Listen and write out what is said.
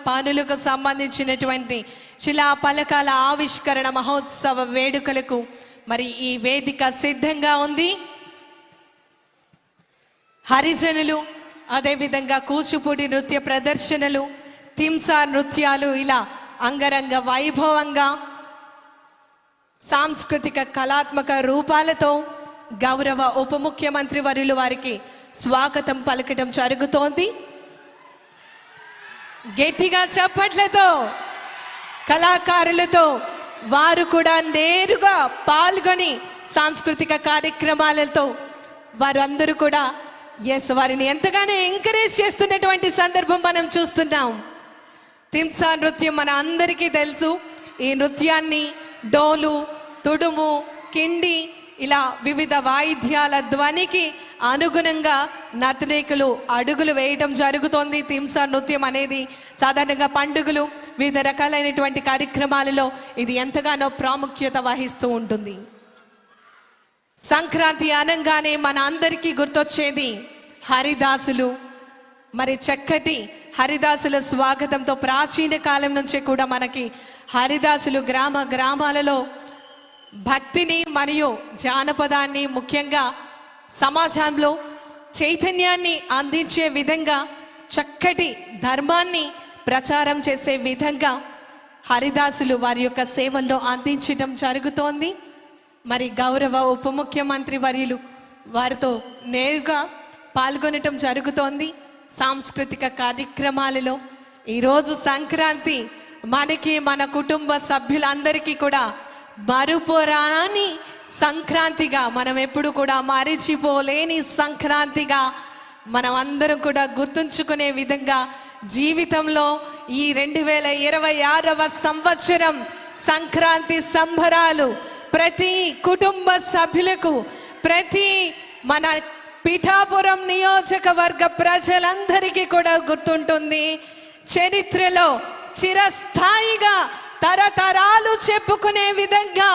పనులకు సంబంధించినటువంటి శిలా పలకాల ఆవిష్కరణ మహోత్సవ వేడుకలకు మరి ఈ వేదిక సిద్ధంగా ఉంది. హరిజనులు, అదేవిధంగా కూచిపూడి నృత్య ప్రదర్శనలు, తింసా నృత్యాలు, ఇలా అంగరంగ వైభవంగా సాంస్కృతిక కళాత్మక రూపాలతో గౌరవ ఉప ముఖ్యమంత్రి వర్యులు వారికి స్వాగతం పలకడం జరుగుతోంది. గట్టిగా చప్పట్లతో, కళాకారులతో వారు కూడా నేరుగా పాల్గొని సాంస్కృతిక కార్యక్రమాలతో వారు అందరూ కూడా వారిని ఎంతగానో ఎంకరేజ్ చేస్తున్నటువంటి సందర్భం మనం చూస్తున్నాం. తింసా నృత్యం మన అందరికీ తెలుసు. ఈ నృత్యాన్ని డోలు, తుడుము, కిండి, ఇలా వివిధ వాయిద్యాల ధ్వనికి అనుగుణంగా నర్తనేకులు అడుగులు వేయడం జరుగుతోంది. తింసా నృత్యం అనేది సాధారణంగా పండుగలు, వివిధ రకాలైనటువంటి కార్యక్రమాలలో ఇది ఎంతగానో ప్రాముఖ్యత వహిస్తూ ఉంటుంది. సంక్రాంతి అనగానే మన అందరికీ గుర్తొచ్చేది హరిదాసులు. మరి చక్కటి హరిదాసుల స్వాగతంతో ప్రాచీన కాలం నుంచే కూడా మనకి హరిదాసులు గ్రామ గ్రామాలలో భక్తిని మరియు జానపదాన్ని, ముఖ్యంగా సమాజంలో చైతన్యాన్ని అందించే విధంగా, చక్కటి ధర్మాన్ని ప్రచారం చేసే విధంగా హరిదాసులు వారి యొక్క సేవల్లో అందించడం జరుగుతోంది. మరి గౌరవ ఉప ముఖ్యమంత్రి వర్యులు వారితో నేరుగా పాల్గొనటం జరుగుతోంది సాంస్కృతిక కార్యక్రమాలలో. ఈరోజు సంక్రాంతి మనకి, మన కుటుంబ సభ్యులందరికీ కూడా మరుపురాని సంక్రాంతిగా, మనం ఎప్పుడు కూడా మరిచిపోలేని సంక్రాంతిగా మనం అందరం కూడా గుర్తుంచుకునే విధంగా జీవితంలో ఈ 2026వ సంవత్సరం సంక్రాంతి సంబరాలు ప్రతి కుటుంబ సభ్యులకు, ప్రతి మన పిఠాపురం నియోజకవర్గ ప్రజలందరికీ కూడా గుర్తుంటుంది. చరిత్రలో చిరస్థాయిగా తరతరాలు చెప్పుకునే విధంగా